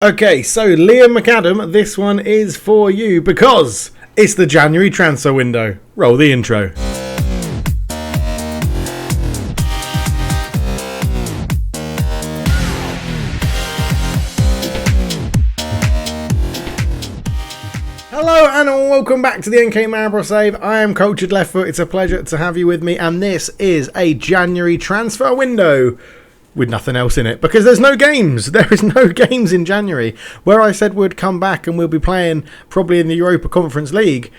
Okay, so Liam McAdam, this one is for you because it's the January transfer window. Roll the intro. Hello and welcome back to the NK Maribor save. I am Cultured Left Foot. It's a pleasure to have you with me, and this is a January transfer window with nothing else in it because there's no games. There is no games in January. Where I said we'd come back and we'll be playing probably in the Europa Conference League,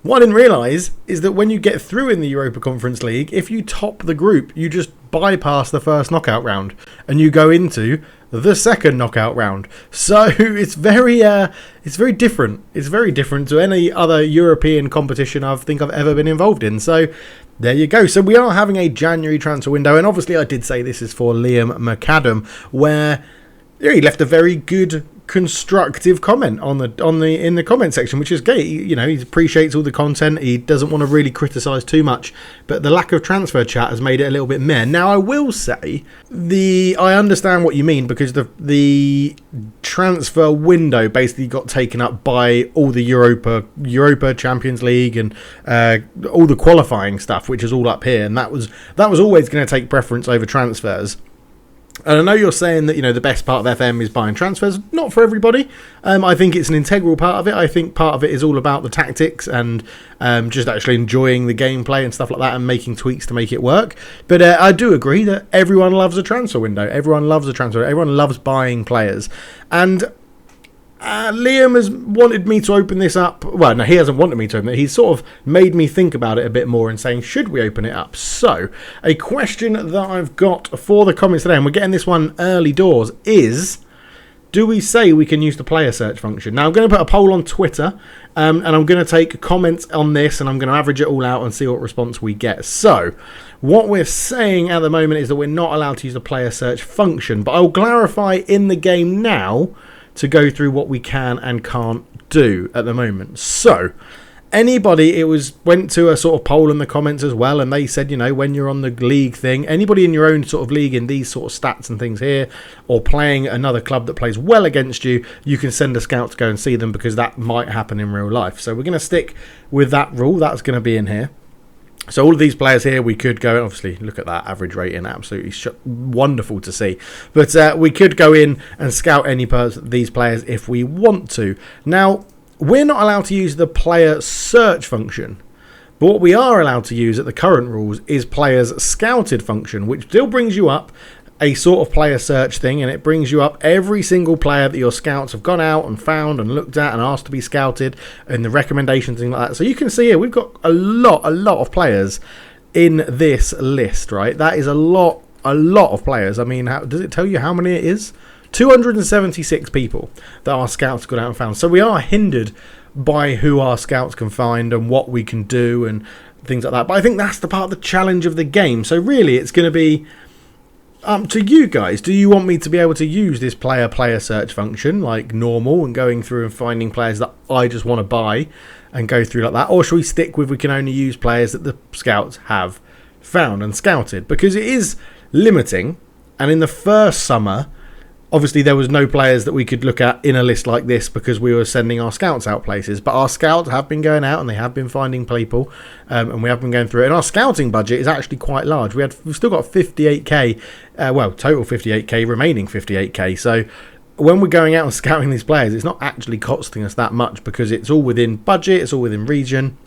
what I didn't realise is that when you get through in the Europa Conference League, if you top the group, you just bypass the first knockout round and you go into the second knockout round. So it's very different. It's very different to any other European competition I think I've ever been involved in. So there you go. So we are having a January transfer window, and obviously I did say this is for Liam McAdam, where he left a very good constructive comment in the comment section, which is great. You know, he appreciates all the content. He doesn't want to really criticize too much, but the lack of transfer chat has made it a little bit meh. Now I will say I understand what you mean, because the transfer window basically got taken up by all the Europa Champions League and all the qualifying stuff, which is all up here, and that was always going to take preference over transfers. And I know you're saying that, you know, the best part of FM is buying transfers. Not for everybody. I think it's an integral part of it. I think part of it is all about the tactics and just actually enjoying the gameplay and stuff like that and making tweaks to make it work. But I do agree that everyone loves a transfer window. Everyone loves a transfer. Everyone loves buying players. And Liam has wanted me to open this up. Well, no, he hasn't wanted me to open it. He's sort of made me think about it a bit more and saying, should we open it up? So, a question that I've got for the comments today, and we're getting this one early doors, is, do we say we can use the player search function? Now, I'm going to put a poll on Twitter, and I'm going to take comments on this, and I'm going to average it all out and see what response we get. So, what we're saying at the moment is that we're not allowed to use the player search function, but I'll clarify in the game now to go through what we can and can't do at the moment. So, anybody, went to a sort of poll in the comments as well, and they said, you know, when you're on the league thing, anybody in your own sort of league in these sort of stats and things here, or playing another club that plays well against you, you can send a scout to go and see them, because that might happen in real life. So we're going to stick with that rule. That's going to be in here. So all of these players here, we could go, and obviously look at that average rating, absolutely wonderful to see. But we could go in and scout any these players if we want to. Now, we're not allowed to use the player search function, but what we are allowed to use at the current rules is players scouted function, which still brings you up a sort of player search thing, and it brings you up every single player that your scouts have gone out and found and looked at and asked to be scouted, and the recommendations, things like that. So you can see here we've got a lot of players in this list, right? That is a lot of players. I mean, does it tell you how many it is? 276 people that our scouts have gone out and found. So we are hindered by who our scouts can find and what we can do and things like that. But I think that's the part of the challenge of the game. So really it's going to be to you guys. Do you want me to be able to use this player search function like normal and going through and finding players that I just want to buy and go through like that? Or should we stick with we can only use players that the scouts have found and scouted? Because it is limiting, and in the first summer, obviously there was no players that we could look at in a list like this because we were sending our scouts out places. But our scouts have been going out and they have been finding people, and we have been going through it. And our scouting budget is actually quite large. We've still got 58k, total 58k, remaining 58k. So when we're going out and scouting these players, it's not actually costing us that much because it's all within budget, it's all within region.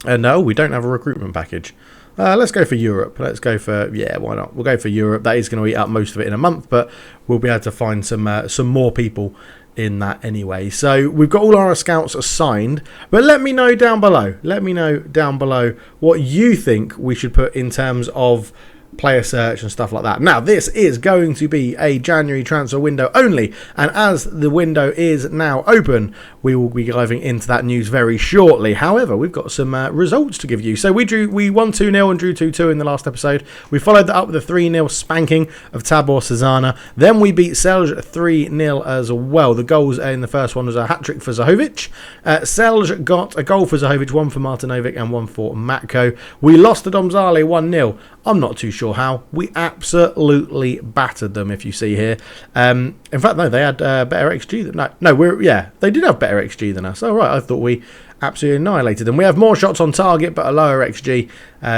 And no, we don't have a recruitment package. Let's go for Europe. Let's go for, why not? We'll go for Europe. That is going to eat up most of it in a month, but we'll be able to find some more people in that anyway. So we've got all our scouts assigned, but let me know down below. Let me know down below what you think we should put in terms of player search and stuff like that. Now, this is going to be a January transfer window only, and as the window is now open, we will be diving into that news very shortly. However, we've got some results to give you. So we won 2-0 and drew 2-2 in the last episode. We followed that up with a 3-0 spanking of Tabor Cezana. Then we beat Selj 3-0 as well. The goals in the first one was a hat-trick for Zahovic. Selj got a goal for Zahovic, one for Martinovic and one for Matko. We lost to Domzale 1-0. I'm not too sure sure how. We absolutely battered them, if you see here. In fact, no, they had better XG than... they did have better XG than us. Oh, right, I thought we absolutely annihilated them. We have more shots on target, but a lower XG,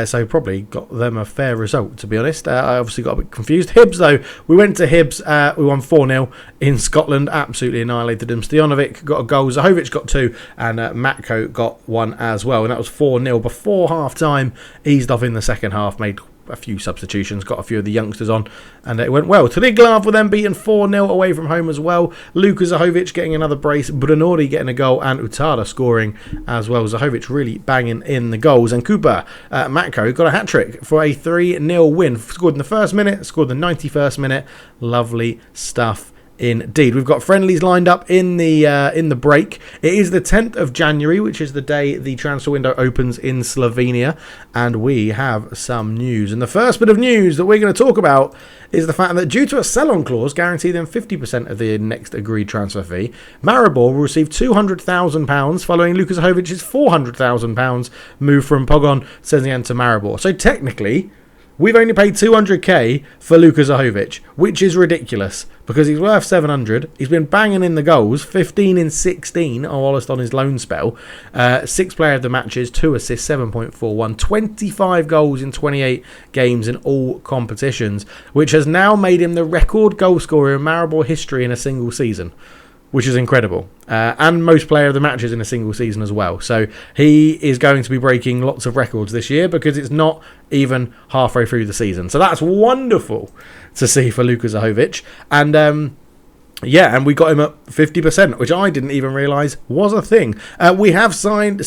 so probably got them a fair result, to be honest. I obviously got a bit confused. Hibs, though, we went to Hibs, we won 4-0 in Scotland, absolutely annihilated them. Stojanovic got a goal, Zahovic got 2, and Matko got 1 as well, and that was 4-0 before half-time. Eased off in the second half, made a few substitutions, got a few of the youngsters on, and it went well. Triglav were then beaten 4-0 away from home as well. Luka Zahovic getting another brace, Brunori getting a goal, and Utada scoring as well. Zahovic really banging in the goals, and Cooper Matko got a hat-trick for a 3-0 win. Scored in the first minute, scored in the 91st minute. Lovely stuff indeed. We've got friendlies lined up in the break. It is the 10th of January, which is the day the transfer window opens in Slovenia, and we have some news. And the first bit of news that we're going to talk about is the fact that due to a sell-on clause guaranteeing them 50% of the next agreed transfer fee, Maribor will receive £200,000 following Luka Zahovic's £400,000 move from Pogon Szczecin to Maribor. So technically, we've only paid 200k for Luka Zahovic, which is ridiculous because he's worth 700. He's been banging in the goals, 15 in 16, whilst on his loan spell. 6 player of the matches, 2 assists, 7.41, 25 goals in 28 games in all competitions, which has now made him the record goal scorer in Maribor history in a single season, which is incredible. And most player of the matches in a single season as well. So he is going to be breaking lots of records this year because it's not even halfway through the season. So that's wonderful to see for Luka Zahovic. And and we got him at 50%, which I didn't even realise was a thing. We have sold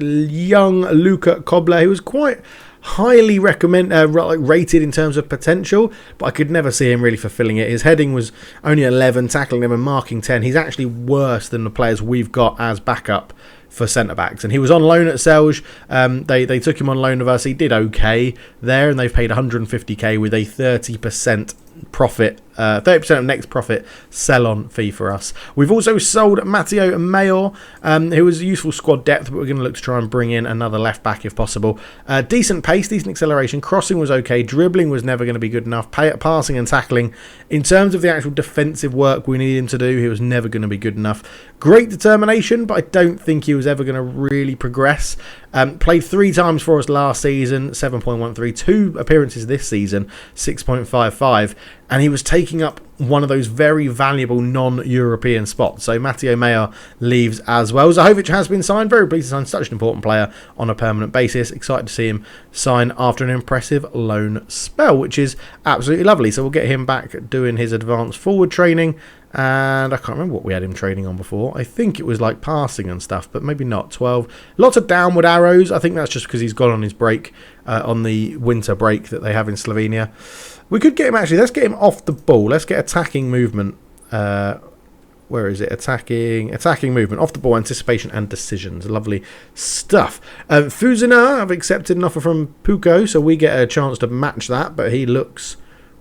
young Luka Kobler, who was quite highly rated in terms of potential, but I could never see him really fulfilling it. His heading was only 11, tackling him and marking 10. He's actually worse than the players we've got as backup for centre-backs, and he was on loan at Celje. They took him on loan with us. He did okay there, and they've paid 150k with a 30% profit, 30% of next profit sell-on fee for us. We've also sold Matteo Mayor, who was a useful squad depth, but we're going to look to try and bring in another left-back if possible. Decent pace, decent acceleration, crossing was okay, dribbling was never going to be good enough, passing and tackling. In terms of the actual defensive work we needed him to do, he was never going to be good enough. Great determination, but I don't think he was ever going to really progress. Played 3 times for us last season, 7.13, 2 appearances this season, 6.55, and he was taking up one of those very valuable non-European spots. So Matteo Mayor leaves as well. Zahovic has been signed. Very pleased to sign such an important player on a permanent basis. Excited to see him sign after an impressive loan spell, which is absolutely lovely. So we'll get him back doing his advanced forward training. And I can't remember what we had him training on before. I think it was like passing and stuff, but maybe not. 12. Lots of downward arrows. I think that's just because he's gone on his break, on the winter break that they have in Slovenia. We could get him, actually, let's get him off the ball. Let's get attacking movement. Where is it? Attacking movement. Off the ball, anticipation and decisions. Lovely stuff. Fuzina have accepted an offer from Puko, so we get a chance to match that, but he looks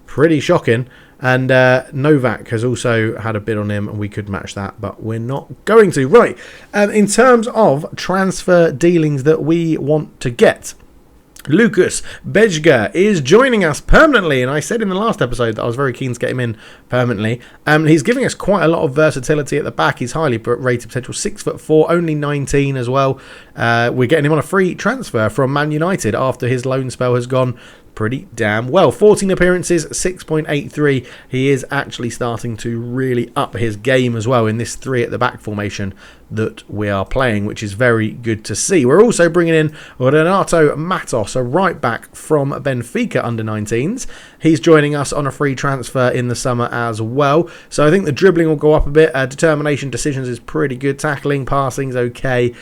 pretty shocking. And Novak has also had a bid on him, and we could match that, but we're not going to. Right, in terms of transfer dealings that we want to get, Lukas Bejga is joining us permanently, and I said in the last episode that I was very keen to get him in permanently. He's giving us quite a lot of versatility at the back. He's highly rated potential, 6'4", only 19 as well. We're getting him on a free transfer from Man United after his loan spell has gone pretty damn well. 14 appearances, 6.83. He is actually starting to really up his game as well in this 3 at the back formation that we are playing, which is very good to see. We're also bringing in Renato Matos, a right back from Benfica under 19s. He's joining us on a free transfer in the summer as well. So I think the dribbling will go up a bit. Determination, decisions is pretty good. Tackling, passing's okay.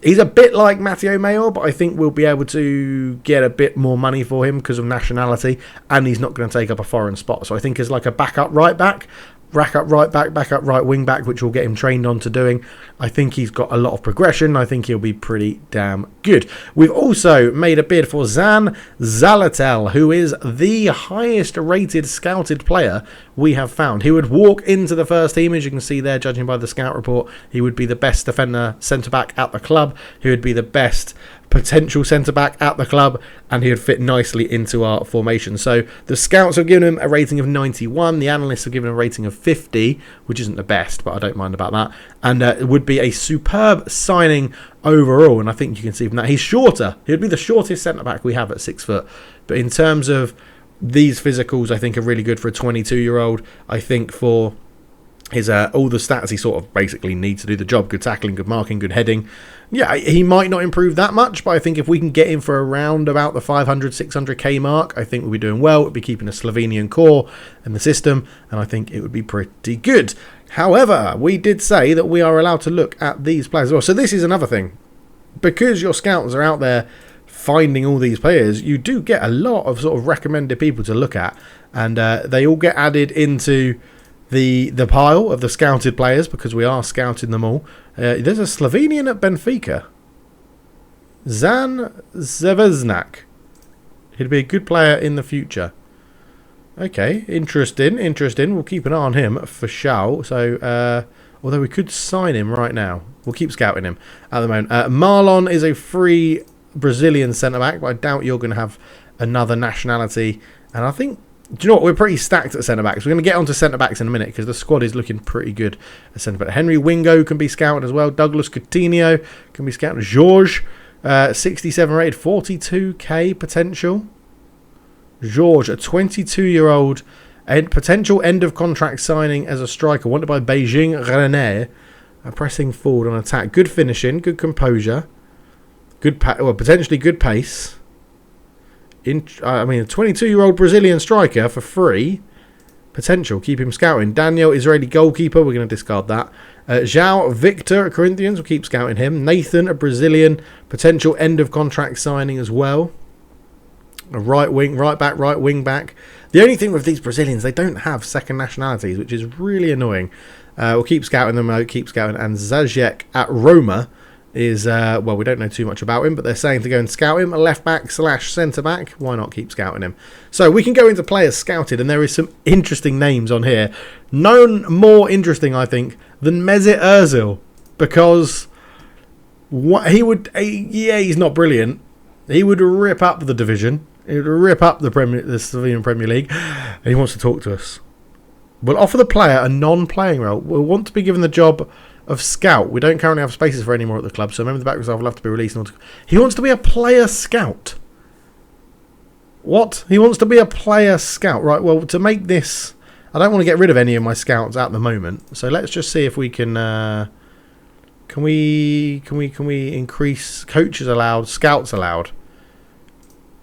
He's a bit like Matteo Mayor, but I think we'll be able to get a bit more money for him because of nationality, and he's not going to take up a foreign spot. So I think as like a backup right back, backup right wing back, which will get him trained on to doing, I think he's got a lot of progression. I think he'll be pretty damn good. We've also made a bid for Zan Zalatel, who is the highest rated scouted player we have found. He would walk into the first team, as you can see there, judging by the scout report. He would be the best defender centre back at the club. He would be the best potential centre-back at the club, and he would fit nicely into our formation. So the scouts have given him a rating of 91, the analysts have given him a rating of 50, which isn't the best, but I don't mind about that, and it would be a superb signing overall. And I think you can see from that he's shorter. He would be the shortest centre-back we have at 6 foot, but in terms of these physicals, I think are really good for a 22-year-old. I think for his all the stats he sort of basically needs to do the job: good tackling, good marking, good heading. Yeah, he might not improve that much, but I think if we can get him for around about the 500, 600k mark, I think we'll be doing well. We'll be keeping a Slovenian core in the system, and I think it would be pretty good. However, we did say that we are allowed to look at these players as well. So this is another thing. Because your scouts are out there finding all these players, you do get a lot of sort of recommended people to look at, and they all get added into the pile of the scouted players because we are scouting them all. There's a Slovenian at Benfica, Zan Zveznak. He'd be a good player in the future. Okay, interesting. We'll keep an eye on him for sure. So, although we could sign him right now, we'll keep scouting him at the moment. Marlon is a free Brazilian centre-back, but I doubt you're going to have another nationality. And I think, do you know what, we're pretty stacked at centre-backs. We're going to get onto centre-backs in a minute because the squad is looking pretty good at centre-back. Henry Wingo can be scouted as well. Douglas Coutinho can be scouted. George, 67 rated, 42k potential. George, a 22-year-old potential end-of-contract signing as a striker, wanted by Beijing Rene, pressing forward on attack. Good finishing, good composure, potentially good pace. A 22-year-old Brazilian striker for free. Potential. Keep him scouting. Daniel, Israeli goalkeeper. We're going to discard that. João Victor at Corinthians. We'll keep scouting him. Nathan, a Brazilian. Potential end-of-contract signing as well. A right wing, right back, right wing back. The only thing with these Brazilians, they don't have second nationalities, which is really annoying. We'll keep scouting them. Keep scouting. And Zajek at Roma is, well, we don't know too much about him, but they're saying to go and scout him, a left back / centre back. Why not keep scouting him? So we can go into players scouted, and there is some interesting names on here. None more interesting, I think, than Mesut Ozil, because what he would, he's not brilliant. He would rip up the division. He would rip up the Slovenian Premier League. And he wants to talk to us. We'll offer the player a non-playing role. We'll want to be given the job of scout. We don't currently have spaces for any more at the club, so remember the back reserve will have to be released. He wants to be a player scout. What? He wants to be a player scout. Right, well, to make this, I don't want to get rid of any of my scouts at the moment, so let's just see if we can can we increase coaches allowed, scouts allowed.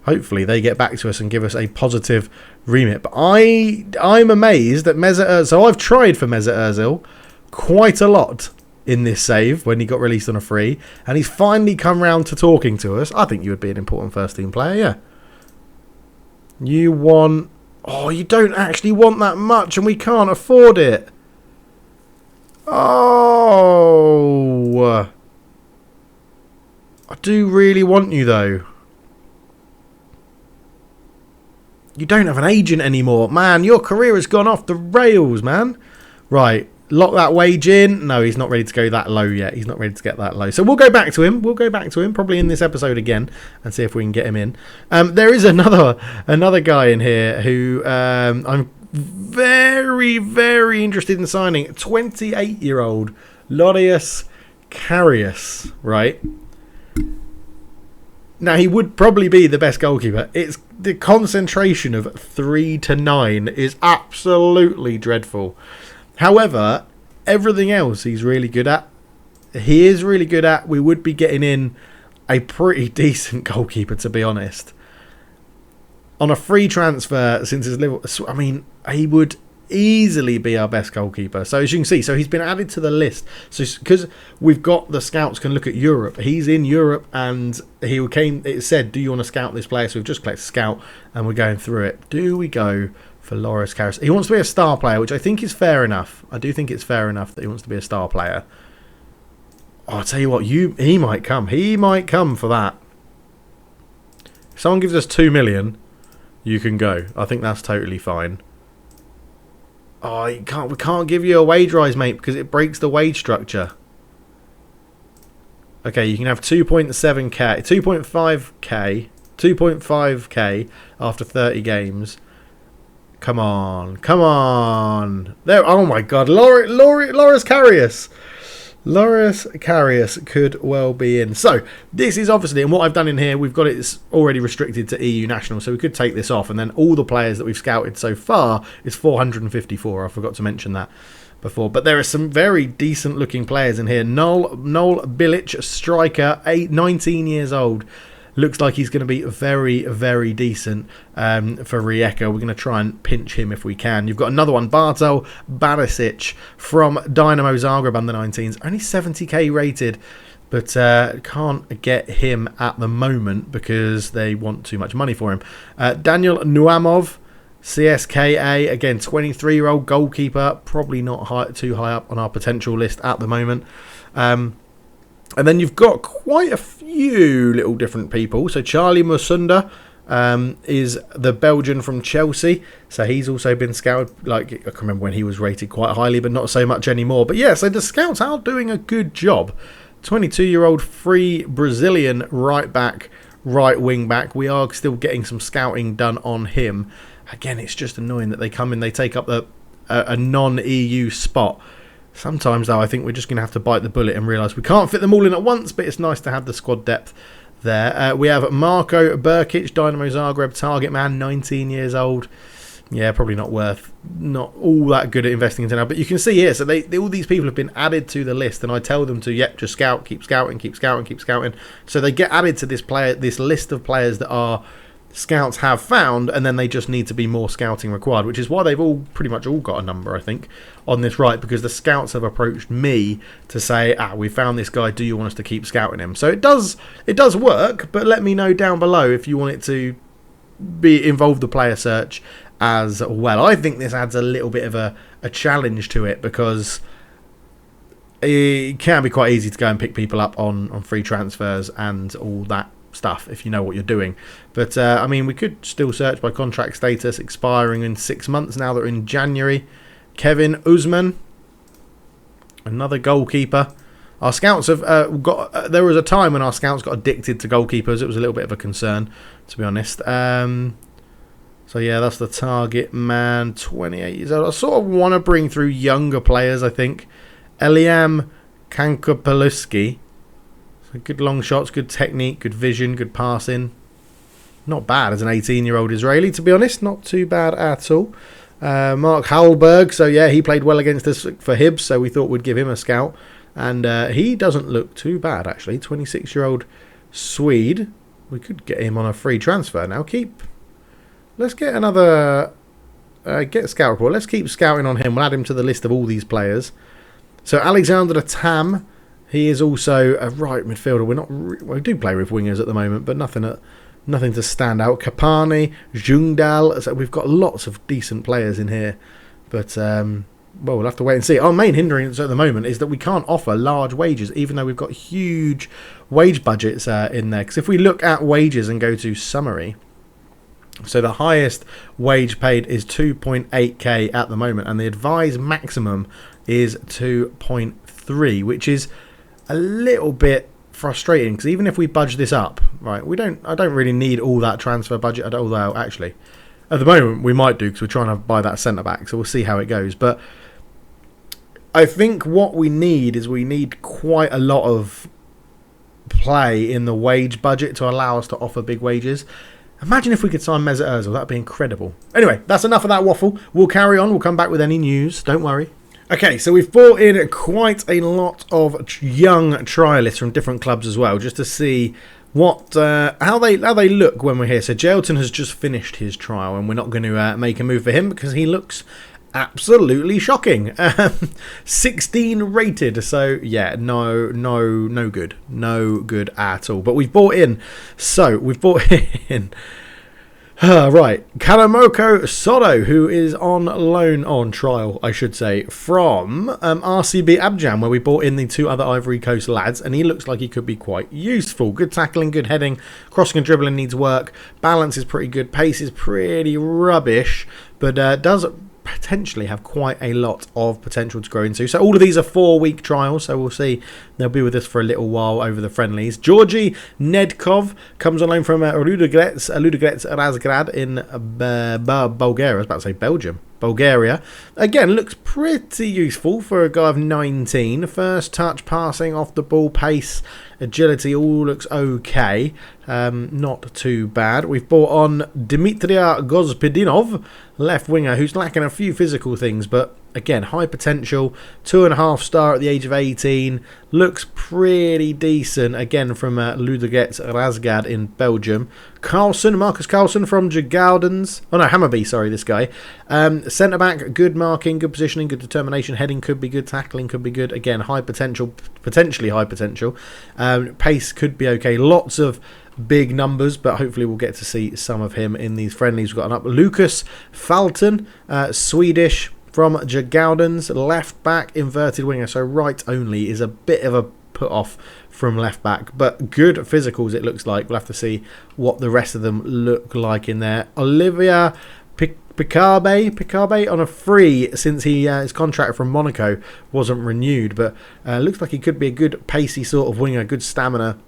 Hopefully they get back to us and give us a positive remit. But I'm amazed that Mesut Ozil, so I've tried for Mesut Ozil quite a lot in this save when he got released on a free, and he's finally come round to talking to us. I think you would be an important first team player, yeah. You want, you don't actually want that much, and we can't afford it. Oh, I do really want you though. You don't have an agent anymore, man. Your career has gone off the rails, man. Right. Lock that wage in. No, he's not ready to go that low yet. He's not ready to get that low. So we'll go back to him. We'll go back to him probably in this episode again and see if we can get him in. There is another guy in here who I'm very, very interested in signing. 28-year-old Lorius Karius, right? Now, he would probably be the best goalkeeper. It's the concentration of 3 to 9 is absolutely dreadful. However, everything else he's really good at. He is really good at. We would be getting in a pretty decent goalkeeper, to be honest. On a free transfer since his Liverpool, I mean, he would easily be our best goalkeeper. So as you can see, so he's been added to the list. So because we've got the scouts can look at Europe, he's in Europe, and it said, do you want to scout this player? So we've just clicked scout and we're going through it. Do we go for Loris Karius? He wants to be a star player, which I think is fair enough. I do think it's fair enough that he wants to be a star player. I'll tell you what, he might come. He might come for that. If someone gives us 2 million, you can go. I think that's totally fine. Oh, we can't give you a wage rise, mate, because it breaks the wage structure. Okay, you can have 2.7k, 2.5k after 30 games. Come on. There. Oh my God, Loris Karius. Loris Karius could well be in. So this is obviously, and what I've done in here, we've got it already restricted to EU national, so we could take this off, and then all the players that we've scouted so far is 454. I forgot to mention that before, but there are some very decent looking players in here. Noel Bilic, striker, 19 years old. Looks like he's going to be very, very decent for Rijeka. We're going to try and pinch him if we can. You've got another one, Bartol Barisic from Dynamo Zagreb under-19s. Only 70k rated, but can't get him at the moment because they want too much money for him. Daniel Nuamov, CSKA, again, 23-year-old goalkeeper. Probably not too high up on our potential list at the moment. And then you've got quite a few little different people. So Charlie Mussonda is the Belgian from Chelsea. So he's also been scouted. Like, I can remember when he was rated quite highly, but not so much anymore. But yeah, so the scouts are doing a good job. 22-year-old free Brazilian right back, right wing back. We are still getting some scouting done on him. Again, it's just annoying that they come in, they take up a non-EU spot. Sometimes, though, I think we're just going to have to bite the bullet and realise we can't fit them all in at once, but it's nice to have the squad depth there. We have Marko Burkic, Dynamo Zagreb target man, 19 years old. Yeah, probably not all that good at investing into now. But you can see here, so all these people have been added to the list, and I tell them to, just scout, keep scouting. So they get added to this list of players that our scouts have found, and then they just need to be more scouting required, which is why they've pretty much all got a number, I think, on this right, because the scouts have approached me to say, we found this guy, do you want us to keep scouting him? So it does work, but let me know down below if you want it to involve the player search as well. I think this adds a little bit of a challenge to it, because it can be quite easy to go and pick people up on free transfers and all that stuff if you know what you're doing. But I mean, we could still search by contract status, expiring in 6 months. Now that we're in January. Kevin Usman, another goalkeeper. Our scouts have there was a time when our scouts got addicted to goalkeepers. It was a little bit of a concern, to be honest. So yeah, that's the target man, 28 years old. I sort of want to bring through younger players, I think. Eliam Kankopaluski. So good long shots, good technique, good vision, good passing. Not bad as an 18-year-old Israeli, to be honest. Not too bad at all. Mark Hallberg. So yeah, he played well against us for Hibs, so we thought we'd give him a scout. And he doesn't look too bad, actually. 26-year-old Swede. We could get him on a free transfer now. Let's get another... get a scout report. Let's keep scouting on him. We'll add him to the list of all these players. So Alexander Tam, he is also a right midfielder. We do play with wingers at the moment, but nothing to stand out. Kapani, Jungdal. So we've got lots of decent players in here. But, well, we'll have to wait and see. Our main hindrance at the moment is that we can't offer large wages, even though we've got huge wage budgets in there. Because if we look at wages and go to summary... So the highest wage paid is 2.8k at the moment, and the advised maximum is 2.3, which is a little bit frustrating, because even if we budge this up, right, I don't really need all that transfer budget, although actually at the moment we might do, because we're trying to buy that centre back, so we'll see how it goes. But I think what we need quite a lot of play in the wage budget to allow us to offer big wages. Imagine if we could sign Mesut Ozil. That'd be incredible. Anyway, that's enough of that waffle. We'll carry on. We'll come back with any news. Don't worry. Okay, so we've brought in quite a lot of young trialists from different clubs as well, just to see how they look when we're here. So Jailton has just finished his trial, and we're not going to make a move for him because he looks absolutely shocking. 16 rated, so yeah, no good at all. But we've brought in right, Karamoko Soto, who is on trial, I should say, from RCB Abidjan, where we brought in the two other Ivory Coast lads, and he looks like he could be quite useful. Good tackling, good heading, crossing and dribbling needs work, balance is pretty good, pace is pretty rubbish, but does potentially have quite a lot of potential to grow into. So all of these are 4-week trials, so we'll see. They'll be with us for a little while over the friendlies. Georgie Nedkov comes on loan from Ludogorets Razgrad in Bulgaria. I was about to say Belgium. Bulgaria. Again, looks pretty useful for a guy of 19. First touch, passing off the ball, pace, agility, all looks okay. Not too bad. We've brought on Dmitria Gospodinov, left winger, who's lacking a few physical things, but again, high potential, 2.5 star at the age of 18, looks pretty decent, again from Ludogorets Razgrad in Belgium. Carlson, Marcus Carlson from Jagoudens, oh no, Hammarby, sorry, this guy. Centre back, good marking, good positioning, good determination, heading could be good, tackling could be good, again, high potential, potentially high potential. Pace could be okay, lots of big numbers, but hopefully we'll get to see some of him in these friendlies. We've got an up Lucas Falton, Swedish, from Jagoudens, left back, inverted winger, so right only is a bit of a put off from left back, but good physicals it looks like. We'll have to see what the rest of them look like in there. Olivia Picabe on a free since his contract from Monaco wasn't renewed, but looks like he could be a good pacey sort of winger, good stamina.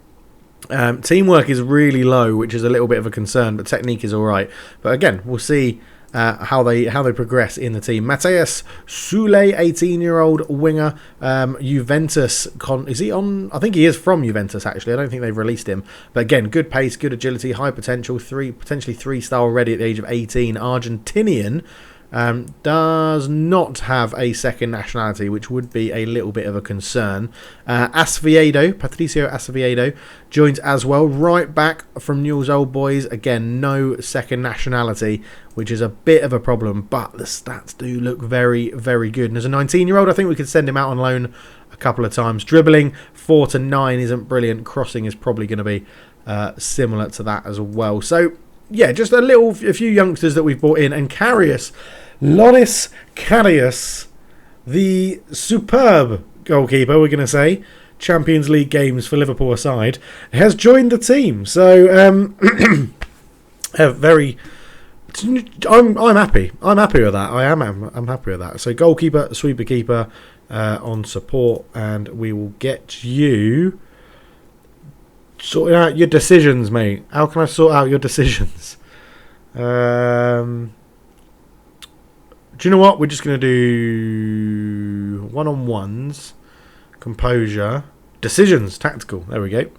Teamwork is really low, which is a little bit of a concern, but technique is alright. But again, we'll see how they progress in the team. Mateus Sule, 18-year-old winger, Juventus. Is he on? I think he is from Juventus, actually. I don't think they've released him. But again, good pace, good agility, high potential, potentially 3-star already at the age of 18. Argentinian. Does not have a second nationality, which would be a little bit of a concern. Patricio Acevedo joins as well, right back from Newell's Old Boys. Again, no second nationality, which is a bit of a problem, but the stats do look very, very good. And as a 19-year-old, I think we could send him out on loan a couple of times. Dribbling 4 to 9 isn't brilliant. Crossing is probably going to be similar to that as well. So yeah, just a few youngsters that we've brought in. And Loris Karius, the superb goalkeeper, we're going to say, Champions League games for Liverpool aside, has joined the team. So, I'm happy. I'm happy with that. I'm happy with that. So, goalkeeper, sweeper keeper on support, and we will get you sorting out your decisions, mate. How can I sort out your decisions? Do you know what? We're just going to do one-on-ones, composure, decisions, tactical. There we go.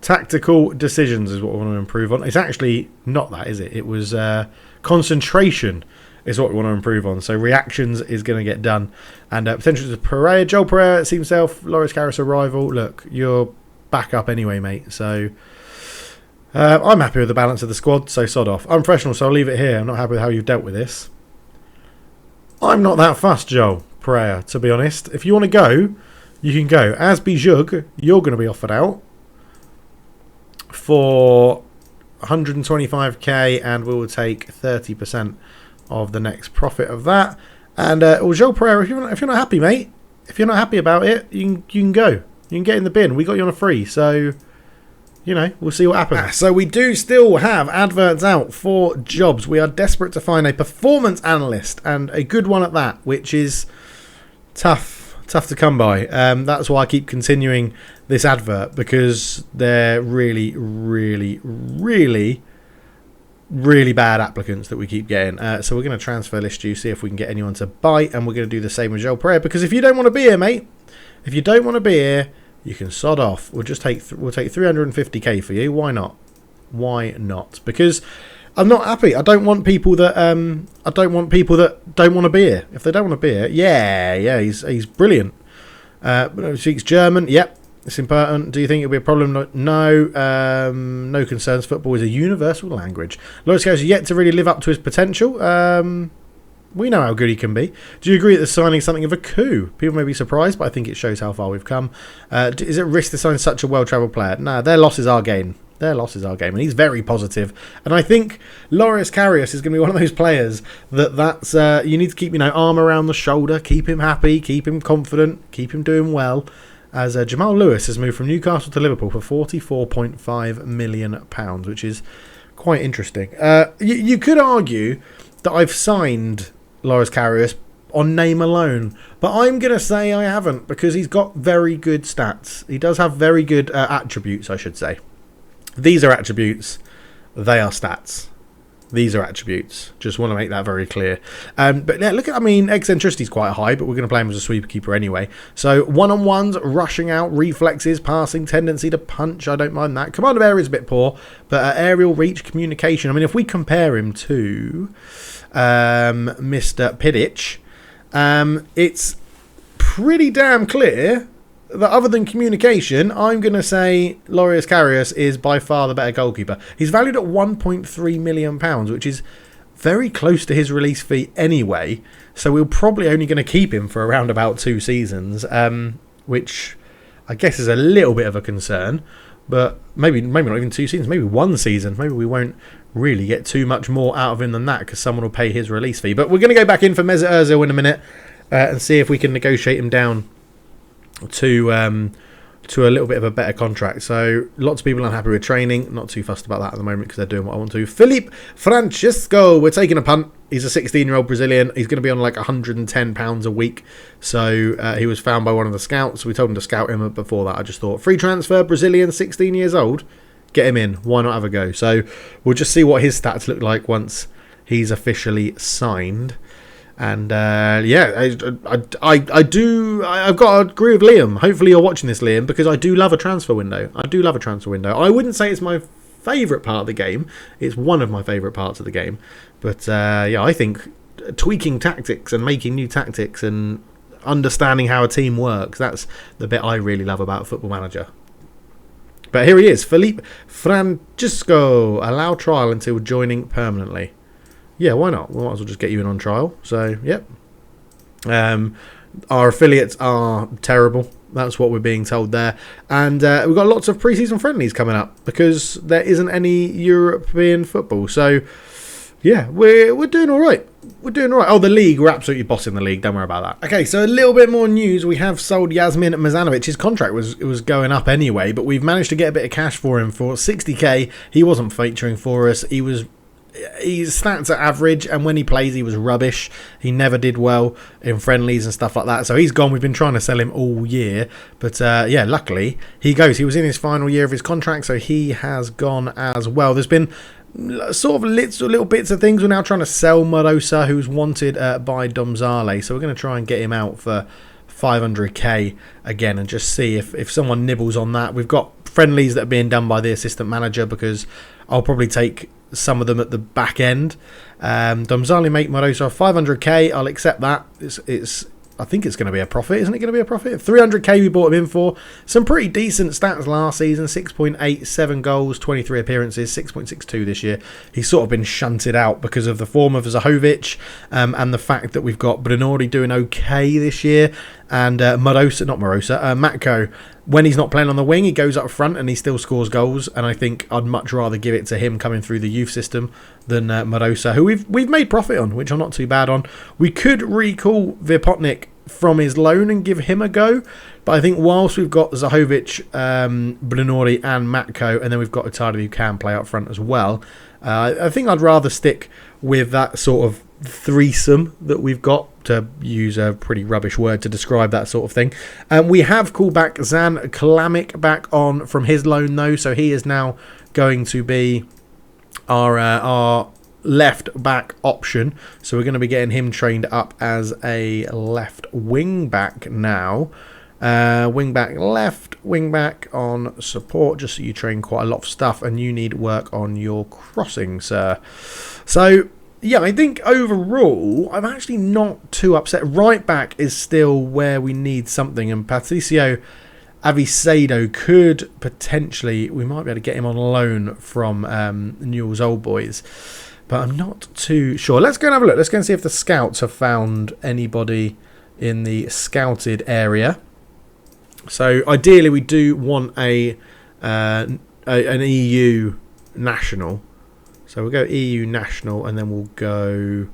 Tactical decisions is what we want to improve on. It's actually not that, is it? It was concentration is what we want to improve on. So reactions is going to get done. And potential to Pereira, Joel Pereira, it seems self, Loris Karius arrival. Look, you're back up anyway, mate. So I'm happy with the balance of the squad, so sod off. I'm professional, so I'll leave it here. I'm not happy with how you've dealt with this. I'm not that fussed, Joel Pereira, to be honest. If you want to go, you can go. As Bijug, you're going to be offered out for 125k, and we will take 30% of the next profit of that. And Joel Pereira, if you're not happy, mate, if you're not happy about it, you can go. You can get in the bin. We got you on a free, so you know, we'll see what happens. So we do still have adverts out for jobs. We are desperate to find a performance analyst, and a good one at that, which is tough to come by. That's why I keep continuing this advert, because they're really bad applicants that we keep getting. So we're going to transfer list you, see if we can get anyone to bite, and we're going to do the same with Joel Pereira, because if you don't want to be here, mate, if you don't want to be here, you can sod off. We'll take 350k for you. Why not? Why not? Because I'm not happy. I don't want people that don't want to be here. If they don't want to be here, yeah, he's brilliant. Speaks German. Yep, it's important. Do you think it'll be a problem? No. No concerns. Football is a universal language. Loris Karius is yet to really live up to his potential. We know how good he can be. Do you agree that the signing is something of a coup? People may be surprised, but I think it shows how far we've come. Is it risk to sign such a well-travelled player? No, their loss is our gain. Their loss is our game, and he's very positive. And I think Loris Karius is going to be one of those players that's you need to keep arm around the shoulder, keep him happy, keep him confident, keep him doing well. As Jamal Lewis has moved from Newcastle to Liverpool for £44.5 million, which is quite interesting. You could argue that I've signed Loris Karius on name alone. But I'm going to say I haven't, because he's got very good stats. He does have very good attributes, I should say. These are attributes. They are stats. These are attributes. Just want to make that very clear. But yeah, look at, I mean, eccentricity is quite high, but we're going to play him as a sweeper keeper anyway. So one-on-ones, rushing out, reflexes, passing, tendency to punch. I don't mind that. Command of area is a bit poor, but aerial reach, communication. I mean, if we compare him to Mr. Pidic, it's pretty damn clear that other than communication, I'm going to say Loris Karius is by far the better goalkeeper. He's valued at £1.3 million, which is very close to his release fee anyway. So we're probably only going to keep him for around about 2 seasons, which I guess is a little bit of a concern. But maybe not even 2 seasons, maybe 1 season. Maybe we won't really get too much more out of him than that, because someone will pay his release fee. But we're going to go back in for Mesut Ozil in a minute and see if we can negotiate him down to a little bit of a better contract. So lots of people unhappy with training. Not too fussed about that at the moment because they're doing what I want to. Felipe Francisco, we're taking a punt. He's a 16-year-old Brazilian. He's going to be on like £110 a week. So he was found by one of the scouts. We told him to scout him before that. I just thought, free transfer, Brazilian, 16 years old. Get him in. Why not have a go? So we'll just see what his stats look like once he's officially signed. And yeah, I've got to agree with Liam. Hopefully you're watching this, Liam, because I do love a transfer window. I wouldn't say it's my favourite part of the game. It's one of my favourite parts of the game. But yeah, I think tweaking tactics and making new tactics and understanding how a team works, that's the bit I really love about Football Manager. But here he is, Felipe Francisco. Allow trial until joining permanently. Yeah, why not? We might as well just get you in on trial. So, yep. Our affiliates are terrible. That's what we're being told there. And we've got lots of pre-season friendlies coming up because there isn't any European football. So, yeah, we're doing all right. We're doing all right. Oh, the league. We're absolutely bossing the league. Don't worry about that. Okay, so a little bit more news. We have sold Yasmin Mazanovic. His contract was going up anyway, but we've managed to get a bit of cash for him for 60k. He wasn't featuring for us. His stats are average, and when he plays he was rubbish. He never did well in friendlies and stuff like that, so he's gone. We've been trying to sell him all year, but yeah, luckily he goes. He was in his final year of his contract, so he has gone as well. There's been sort of little bits of things. We're now trying to sell Marosa, who's wanted by Domzale, so we're going to try and get him out for 500k again and just see if someone nibbles on that. We've got friendlies that are being done by the assistant manager, because I'll probably take some of them at the back end. Domzale make Marosa 500k. I'll accept that. I think it's going to be a profit. Isn't it going to be a profit? 300k we bought him in for. Some pretty decent stats last season. 6.8, 7 goals, 23 appearances, 6.62 this year. He's sort of been shunted out because of the form of Zahovic and the fact that we've got Brinori doing okay this year. And Matko, when he's not playing on the wing, he goes up front and he still scores goals. And I think I'd much rather give it to him coming through the youth system than Marosa, who we've made profit on, which I'm not too bad on. We could recall Virpotnik from his loan and give him a go, but I think whilst we've got Zahovic, Blinori and Matko, and then we've got Otada who can play up front as well, I think I'd rather stick with that sort of threesome that we've got, to use a pretty rubbish word to describe that sort of thing. We have called back Zan Klamik back on from his loan though, so he is now going to be our left back option. So we're going to be getting him trained up as a left wing back now. Wing back left, wing back on support, just so you train quite a lot of stuff and you need work on your crossing, sir. So yeah, I think overall I'm actually not too upset. Right back is still where we need something, and Patricio Avicedo could potentially, we might be able to get him on loan from Newell's Old Boys, but I'm not too sure. Let's go and have a look. Let's go and see if the scouts have found anybody in the scouted area. So ideally we do want an EU national. So we'll go EU national, and then we'll go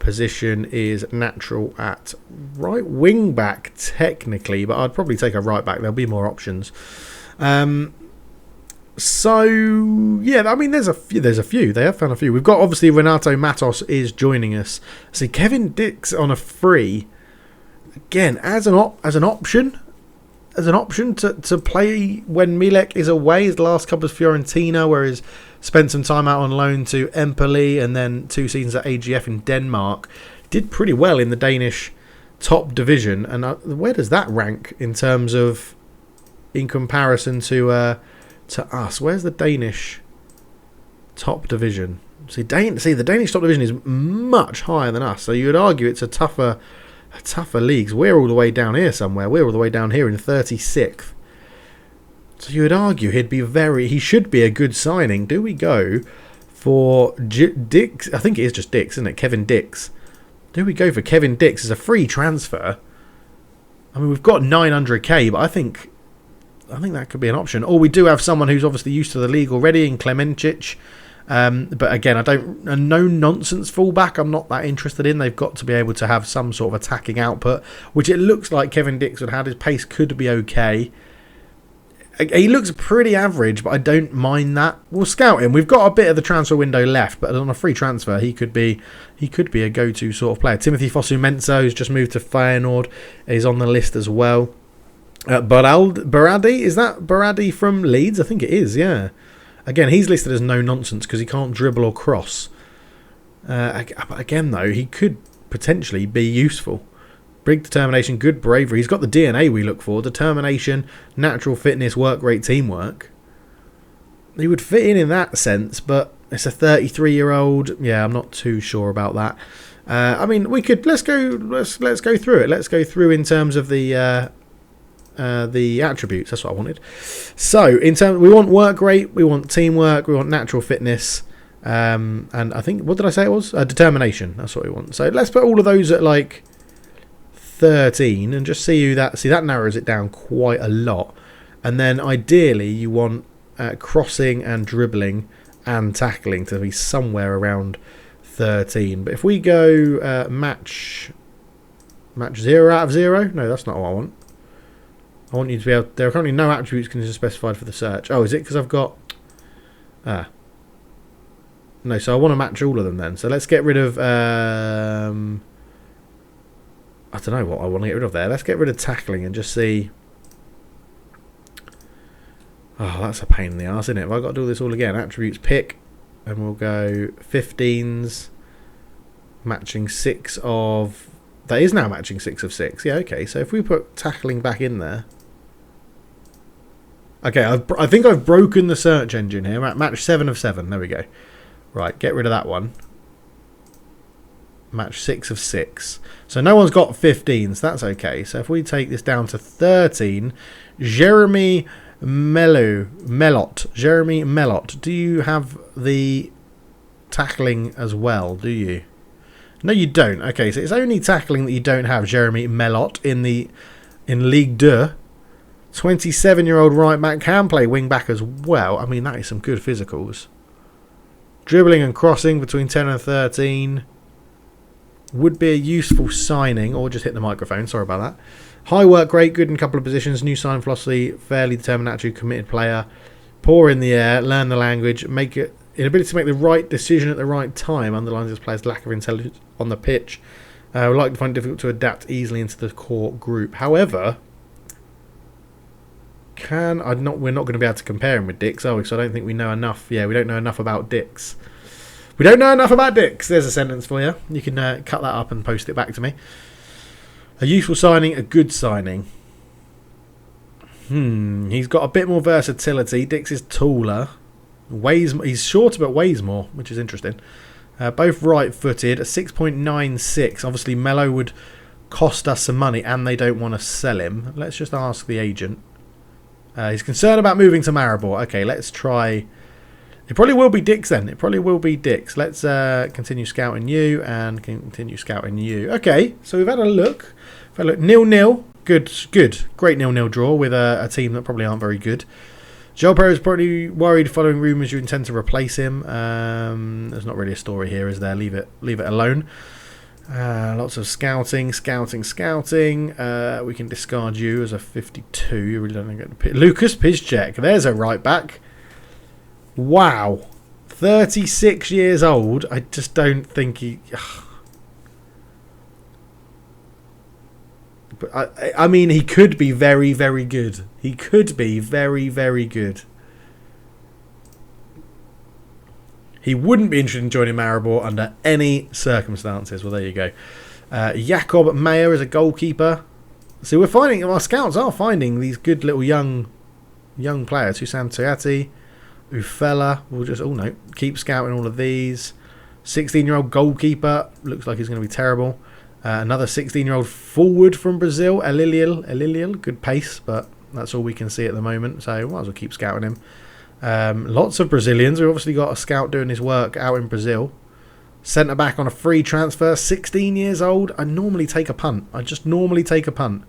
position is natural at right wing back technically, but I'd probably take a right back. There'll be more options. So yeah, I mean, there's a few. They have found a few. We've got obviously Renato Matos is joining us. See, Kevin Dix on a free again as an option to play when Milek is away. His last couple of Fiorentina, where he's spent some time out on loan to Empoli and then 2 seasons at AGF in Denmark. Did pretty well in the Danish top division. And where does that rank in terms of in comparison to us? Where's the Danish top division? See, the Danish top division is much higher than us. So you would argue it's a tougher leagues. We're all the way down here somewhere. We're all the way down here in 36th. So you would argue he should be a good signing. Do we go for Dix? I think it is just Dix, isn't it? Kevin Dix. Do we go for Kevin Dix as a free transfer? I mean, we've got 900k, but I think that could be an option. Or we do have someone who's obviously used to the league already in Klemencic. But again, a no-nonsense fullback I'm not that interested in. They've got to be able to have some sort of attacking output, which it looks like Kevin Dix would have. His pace could be okay. He looks pretty average, but I don't mind that. We'll scout him. We've got a bit of the transfer window left, but on a free transfer, he could be a go-to sort of player. Timothy Fosu-Mensah, who's just moved to Feyenoord, is on the list as well. Baradi, is that Baradi from Leeds? I think it is, yeah. Again, he's listed as no nonsense because he can't dribble or cross. Again, though, he could potentially be useful. Big determination, good bravery. He's got the DNA we look for. Determination, natural fitness, work rate, teamwork. He would fit in that sense, but it's a 33-year-old. Yeah, I'm not too sure about that. I mean, we could let's go through it. Let's go through in terms of the attributes. That's what I wanted. So in terms, we want work rate, we want teamwork, we want natural fitness, and I think, what did I say it was? Determination. That's what we want. So let's put all of those at like 13 and just see that narrows it down quite a lot. And then ideally you want crossing and dribbling and tackling to be somewhere around 13. But if we go match 0 out of 0, no, that's not what I want. I want you to be able... There are currently no attributes conditions specified for the search. Oh, is it because I've got... No, so I want to match all of them then. So let's get rid of... I don't know what I want to get rid of there. Let's get rid of tackling and just see... Oh, that's a pain in the arse, isn't it? Have I got to do this all again? Attributes pick. And we'll go 15s. Matching 6 of... That is now matching 6 of 6. Yeah, okay. So if we put tackling back in there... Okay, I think I've broken the search engine here. Match 7 of 7. There we go. Right, get rid of that one. Match 6 of 6. So no one's got 15s. That's okay. So if we take this down to 13... Jeremy Melot. Jeremy Melot. Do you have the tackling as well? Do you? No, you don't. Okay, so it's only tackling that you don't have, Jeremy Melot, in Ligue 2. 27-year-old right back, can play wing back as well. I mean, that is some good physicals. Dribbling and crossing between 10 and 13 would be a useful signing. Or just hit the microphone, sorry about that. High work rate, good in a couple of positions. New sign philosophy, fairly determined, actually committed player. Poor in the air, learn the language, inability to make the right decision at the right time underlines this player's lack of intelligence on the pitch. Would like to find it difficult to adapt easily into the core group. However, we're not going to be able to compare him with Dix, are we? So I don't think we know enough. Yeah, we don't know enough about Dix. We don't know enough about Dix. There's a sentence for you. You can cut that up and post it back to me. A useful signing, a good signing. He's got a bit more versatility. Dix is taller. He's shorter but weighs more, which is interesting. Both right-footed. A 6.96. Obviously, Mello would cost us some money, and they don't want to sell him. Let's just ask the agent. He's concerned about moving to Maribor. Okay, let's try. It probably will be Dix then. It probably will be Dix. Let's continue scouting you and continue scouting you. Okay, so we've had a look. 0-0. Good. Great 0-0 draw with a team that probably aren't very good. Joel Perez is probably worried following rumours you intend to replace him. There's not really a story here, is there? Leave it alone. Lots of scouting. We can discard you as a 52. You really don't get the pick. Lucas Piszczek. There's a right back. Wow. 36 years old. I just don't think he... But I mean, he could be very, very good. He could be very, very good. He wouldn't be interested in joining Maribor under any circumstances. Well, there you go. Jakob Mayer is a goalkeeper. So we're finding, our scouts are finding these good little young players. Husam Toyati, Ufella. We'll just, oh no, keep scouting all of these. 16-year-old goalkeeper. Looks like he's going to be terrible. Another 16-year-old forward from Brazil, Eliliel. Good pace, but that's all we can see at the moment. So might as well keep scouting him. Lots of Brazilians. We've obviously got a scout doing his work out in Brazil. Centre back on a free transfer, 16 years old. I normally take a punt. I just normally take a punt.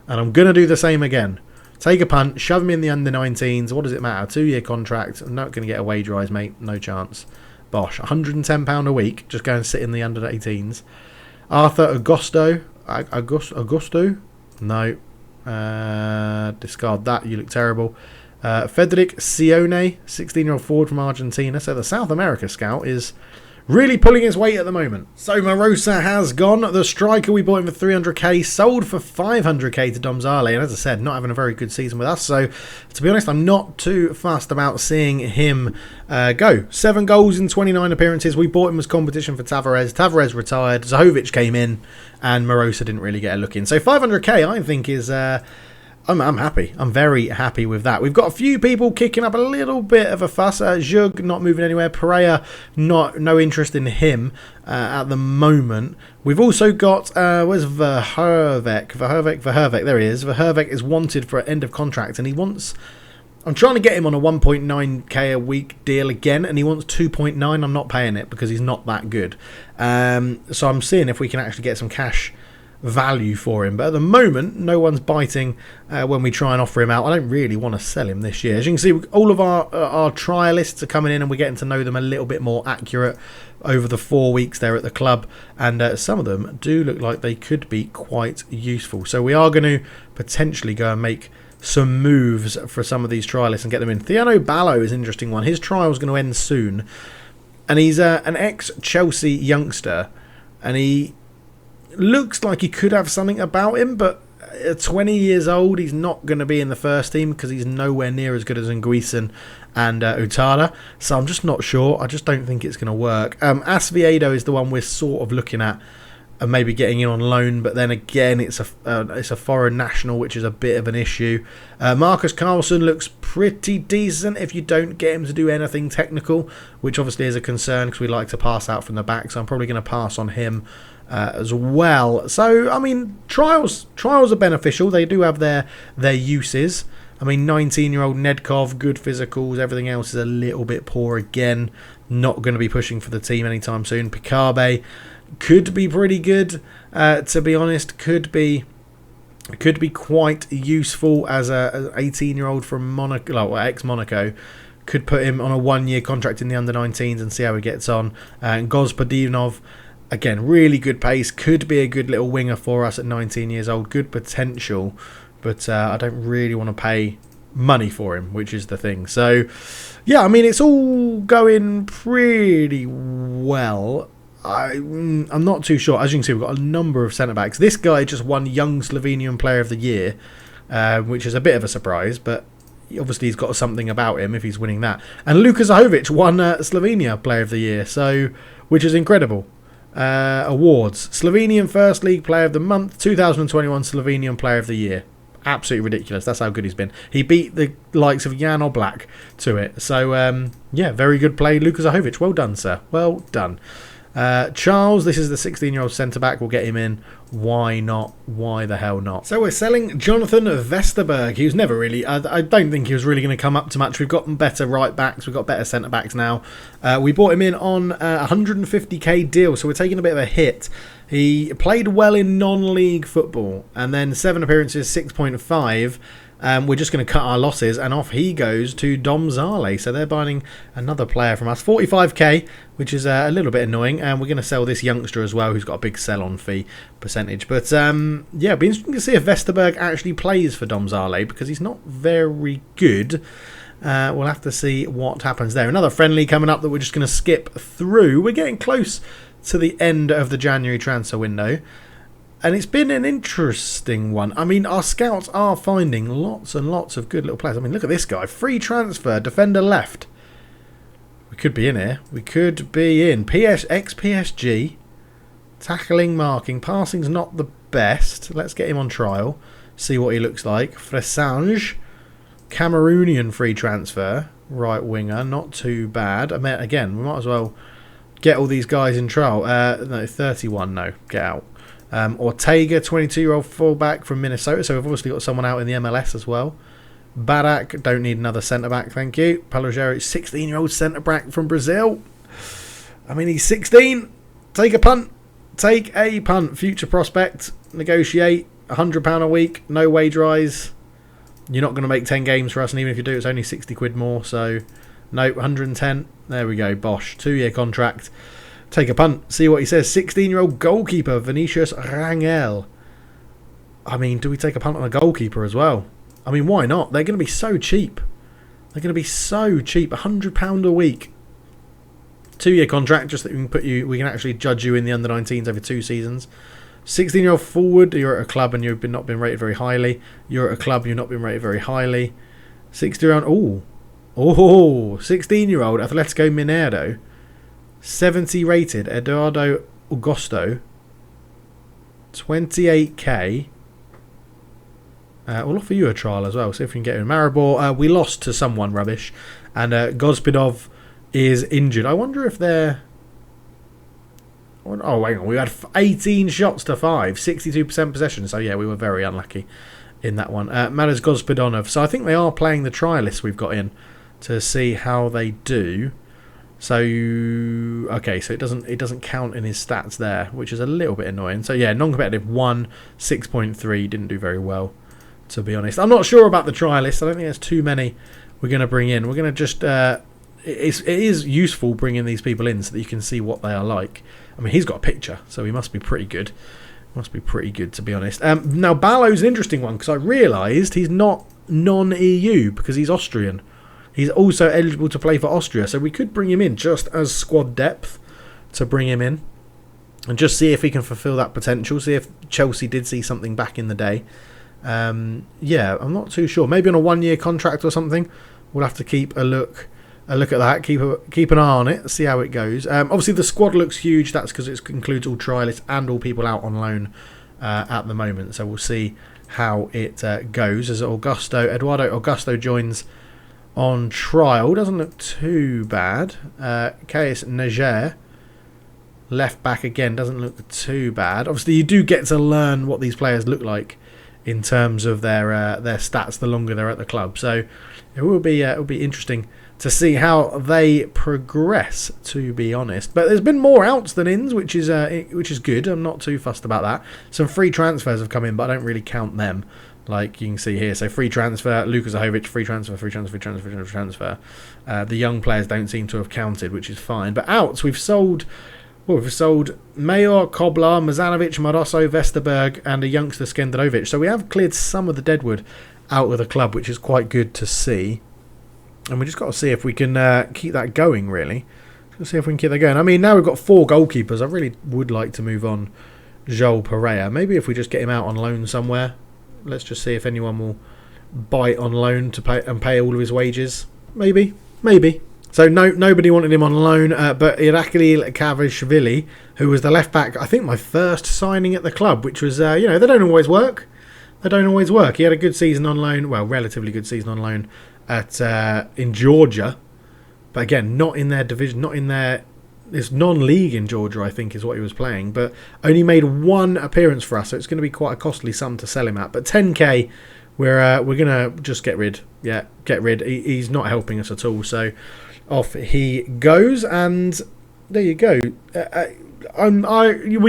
And I'm going to do the same again. Take a punt, shove him in the under-19s. What does it matter? 2-year contract. I'm not going to get a wage rise, mate. No chance. Bosh. £110 a week. Just go and sit in the under-18s. Arthur Augusto. Augusto? No. Discard that. You look terrible. Federic Sione, 16-year-old forward from Argentina. So the South America scout is really pulling his weight at the moment. So Marosa has gone. The striker, we bought him for 300k, sold for 500k to Domzale. And as I said, not having a very good season with us. So to be honest, I'm not too fussed about seeing him go. 7 goals in 29 appearances. We bought him as competition for Tavares. Tavares retired. Zahovic came in. And Marosa didn't really get a look in. So 500k, I think, is... I'm happy. I'm very happy with that. We've got a few people kicking up a little bit of a fuss. Zhug not moving anywhere. Pereira, no interest in him at the moment. We've also got, where's Verhervek? There he is. Verhervek is wanted for an end of contract, and he wants... I'm trying to get him on a 1.9k a week deal again, and he wants 2.9. I'm not paying it because he's not that good. So I'm seeing if we can actually get some cash value for him, but at the moment no one's biting when we try and offer him out. I don't really want to sell him this year. As you can see, all of our trialists are coming in and we're getting to know them a little bit more accurate over the 4 weeks they're at the club, and some of them do look like they could be quite useful. So we are going to potentially go and make some moves for some of these trialists and get them in. Thiago Ballo is an interesting one. His trial is going to end soon, and he's an ex-Chelsea youngster, and he looks like he could have something about him, but at 20 years old, he's not going to be in the first team because he's nowhere near as good as Nguisen and Utada. So I'm just not sure. I just don't think it's going to work. Asviedo is the one we're sort of looking at and maybe getting in on loan, but then again, it's a foreign national, which is a bit of an issue. Marcus Carlson looks pretty decent if you don't get him to do anything technical, which obviously is a concern because we like to pass out from the back. So I'm probably going to pass on him as well. So I mean, trials are beneficial. They do have their uses. I mean, 19-year-old Nedkov, good physicals. Everything else is a little bit poor again. Not going to be pushing for the team anytime soon. Pikabe could be pretty good, to be honest. Could be quite useful as a 18-year-old from Monaco, ex-Monaco. Could put him on a 1-year contract in the under-19s and see how he gets on. And Gozpadinov, again, really good pace. Could be a good little winger for us at 19 years old. Good potential. But I don't really want to pay money for him, which is the thing. So, yeah, I mean, it's all going pretty well. I'm not too sure. As you can see, we've got a number of centre-backs. This guy just won Young Slovenian Player of the Year, which is a bit of a surprise, but obviously he's got something about him if he's winning that. And Luka Zahovic won Slovenia Player of the Year, so which is incredible. Awards. Slovenian First League Player of the Month, 2021 Slovenian Player of the Year. Absolutely ridiculous. That's how good he's been. He beat the likes of Jan Oblak to it. So, yeah, very good play. Luka Zahovic, well done, sir. Well done. Charles, this is the 16-year-old centre-back. We'll get him in. Why not? Why the hell not? So we're selling Jonathan Vesterberg. He was never really... I don't think he was really going to come up to much. We've got better right-backs. We've got better centre-backs now. We bought him in on a 150k deal, so we're taking a bit of a hit. He played well in non-league football, and then 7 appearances, 6.5. We're just going to cut our losses, and off he goes to Domzale. So they're buying another player from us. 45k, which is a little bit annoying. And we're going to sell this youngster as well, who's got a big sell-on fee percentage. But yeah, it'll be interesting to see if Vesterberg actually plays for Domzale, because he's not very good. We'll have to see what happens there. Another friendly coming up that we're just going to skip through. We're getting close to the end of the January transfer window. And it's been an interesting one. I mean, our scouts are finding lots and lots of good little players. I mean, look at this guy. Free transfer, defender left. We could be in here. We could be in. ex-PSG. Tackling, marking. Passing's not the best. Let's get him on trial. See what he looks like. Fressange. Cameroonian free transfer. Right winger. Not too bad. I mean, again, we might as well get all these guys in trial. No, 31. No, get out. Ortega, 22-year-old fullback from Minnesota. So we've obviously got someone out in the MLS as well. Barak, don't need another centre-back, thank you. Palogero, 16-year-old centre-back from Brazil. I mean, he's 16. Take a punt. Take a punt. Future prospect. Negotiate. £100 a week. No wage rise. You're not going to make 10 games for us, and even if you do, it's only 60 quid more. So, no, 110. There we go. Bosh. 2-year contract. Take a punt. See what he says. 16-year-old goalkeeper, Vinicius Rangel. I mean, do we take a punt on a goalkeeper as well? I mean, why not? They're going to be so cheap. They're going to be so cheap. £100 a week. 2-year contract, just that we can actually judge you in the under-19s over 2 seasons. 16-year-old forward, you're at a club and you've not been rated very highly. You're at a club, you've not been rated very highly. 16-year-old, 16-year-old Atletico Mineiro. 70 rated, Eduardo Augusto. 28k. We'll offer you a trial as well, see if we can get in. Maribor, we lost to someone rubbish. And Gospodov is injured. I wonder if they're... Oh, hang on. We had 18 shots to 5. 62% possession. So, yeah, we were very unlucky in that one. Matters Gospodonov. So, I think they are playing the trialists we've got in to see how they do. So, okay, so it doesn't count in his stats there, which is a little bit annoying. So, yeah, non-competitive 1, 6.3. Didn't do very well, to be honest. I'm not sure about the trialists. I don't think there's too many we're going to bring in. We're going to just... it is useful bringing these people in so that you can see what they are like. I mean, he's got a picture, so he must be pretty good. Must be pretty good, to be honest. Now, Ballo's an interesting one because I realised he's not non-EU because he's Austrian. He's also eligible to play for Austria, so we could bring him in just as squad depth to bring him in and just see if he can fulfil that potential, see if Chelsea did see something back in the day. Yeah, I'm not too sure. Maybe on a 1-year contract or something. We'll have to keep a look at that, keep an eye on it, see how it goes. Obviously, the squad looks huge. That's because it includes all trialists and all people out on loan at the moment. So we'll see how it goes as Eduardo Augusto joins on trial. Doesn't look too bad. Cais Niger, left back again, doesn't look too bad. Obviously, you do get to learn what these players look like in terms of their stats the longer they're at the club. So it will be interesting to see how they progress, to be honest. But there's been more outs than ins, which is good. I'm not too fussed about that. Some free transfers have come in, but I don't really count them, like you can see here. So free transfer, Luka Zahovic, free transfer. The young players don't seem to have counted, which is fine. But outs, we've sold Mayor, Koblar, Mazanovic, Marosso, Vesterberg, and a youngster Skenderovic. So we have cleared some of the deadwood out of the club, which is quite good to see. And we just got to see if we can keep that going, really. Let's see if we can keep that going. I mean, now we've got 4 goalkeepers. I really would like to move on Joel Pereira. Maybe if we just get him out on loan somewhere. Let's just see if anyone will bite on loan to pay all of his wages. Maybe. So nobody wanted him on loan, but Irakli Kavishvili, who was the left back, I think my first signing at the club, which was, they don't always work. He had a good season on loan, well, relatively good season on loan in Georgia, but again, not in their division, it's non-league in Georgia, I think, is what he was playing, but only made 1 appearance for us, so it's going to be quite a costly sum to sell him at. But 10k, we're going to just get rid. Yeah, get rid. He's not helping us at all, so off he goes, and there you go. We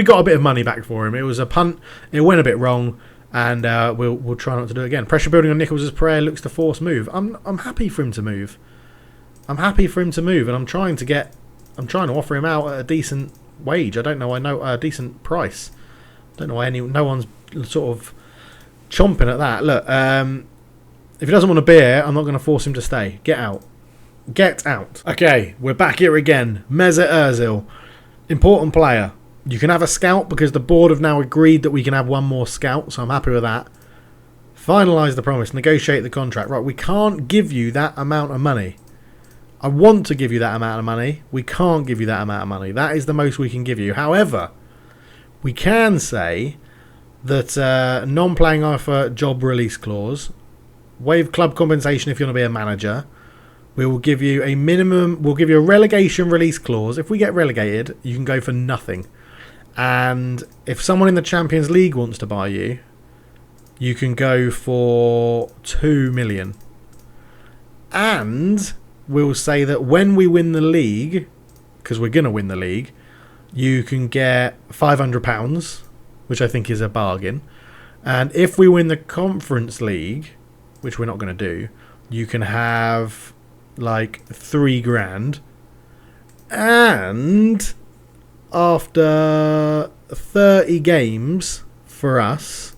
got a bit of money back for him. It was a punt. It went a bit wrong. And we'll try not to do it again. Pressure building on Nichols' prayer looks to force move. I'm happy for him to move. And I'm trying to offer him out at a decent wage. I know a decent price. I don't know why no one's sort of chomping at that. Look, If he doesn't want to be here, I'm not going to force him to stay. Get out. Get out. Okay, we're back here again. Mesut Ozil. Important player. You can have a scout because the board have now agreed that we can have one more scout, so I'm happy with that. Finalise the promise. Negotiate the contract. Right, we can't give you that amount of money. I want to give you that amount of money. We can't give you that amount of money. That is the most we can give you. However, we can say that non-playing offer job release clause, waive club compensation if you want to be a manager. We will give you a minimum, we'll give you a relegation release clause. If we get relegated, you can go for nothing. And if someone in the Champions League wants to buy you, you can go for 2 million. And we'll say that when we win the league, because we're going to win the league, you can get £500, which I think is a bargain. And if we win the Conference League, which we're not going to do, you can have like 3 grand. And after 30 games for us,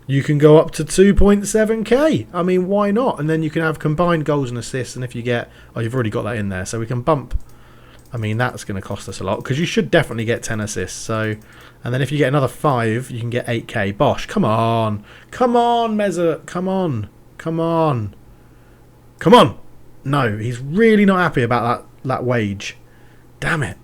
you can go up to 2.7k. I mean, why not? And then you can have combined goals and assists. And if you get... Oh, you've already got that in there. So we can bump... I mean, that's going to cost us a lot. Because you should definitely get 10 assists. So, and then if you get another 5, you can get 8k. Bosh, come on. Come on, Mesut. Come on. Come on. Come on. No, he's really not happy about that wage. Damn it.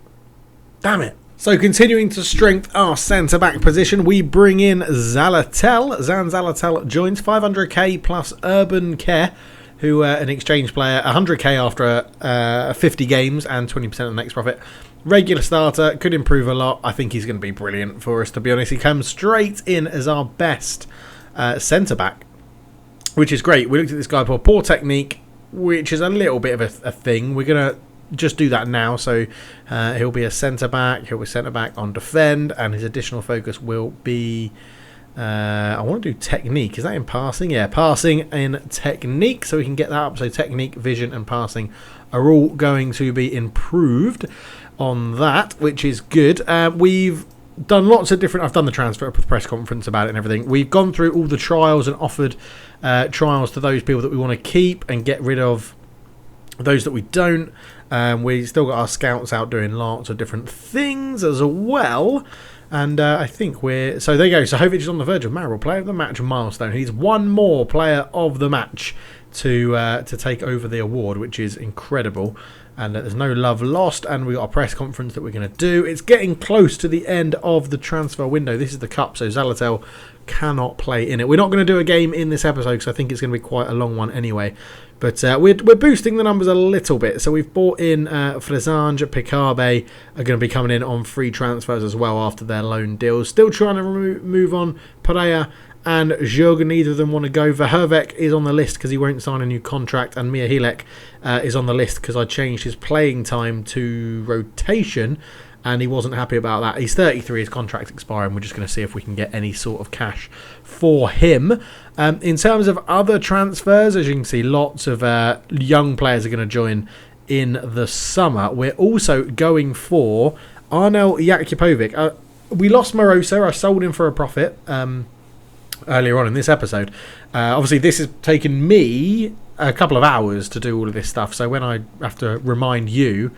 Damn it. So continuing to strengthen our centre-back position, we bring in Zalatel. Zan Zalatel joins 500k plus Urban Care, who an exchange player, 100k after 50 games and 20% of the next profit. Regular starter, could improve a lot. I think he's going to be brilliant for us, to be honest. He comes straight in as our best centre-back, which is great. We looked at this guy for poor technique, which is a little bit of a thing. We're going to just do that now. So he'll be a centre-back. He'll be centre-back on defend, and his additional focus will be... I want to do technique. Is that in passing? Yeah, passing in technique. So we can get that up. So technique, vision, and passing are all going to be improved on that, which is good. We've done lots of different... I've done the transfer up with press conference about it and everything. We've gone through all the trials and offered trials to those people that we want to keep and get rid of those that we don't. We still got our scouts out doing lots of different things as well. And I think we're... So there you go. So Jovic is on the verge of Maribor Player of the Match milestone. He's one more Player of the Match to take over the award, which is incredible. And there's no love lost. And we got a press conference that we're going to do. It's getting close to the end of the transfer window. This is the Cup, so Zalatel cannot play in it. We're not going to do a game in this episode because I think it's going to be quite a long one anyway. But we're boosting the numbers a little bit. So we've bought in Frezange, Picabe are going to be coming in on free transfers as well after their loan deals. Still trying to move on Pereira and Jurgen. Neither of them want to go. Verhervek is on the list because he won't sign a new contract. And Mia Hilek is on the list because I changed his playing time to rotation. And he wasn't happy about that. He's 33, his contract's expiring. We're just going to see if we can get any sort of cash for him. In terms of other transfers, as you can see, lots of young players are going to join in the summer. We're also going for Arnel Jakupovic. We lost Morosa. I sold him for a profit earlier on in this episode. Obviously, this has taken me a couple of hours to do all of this stuff. So when I have to remind you,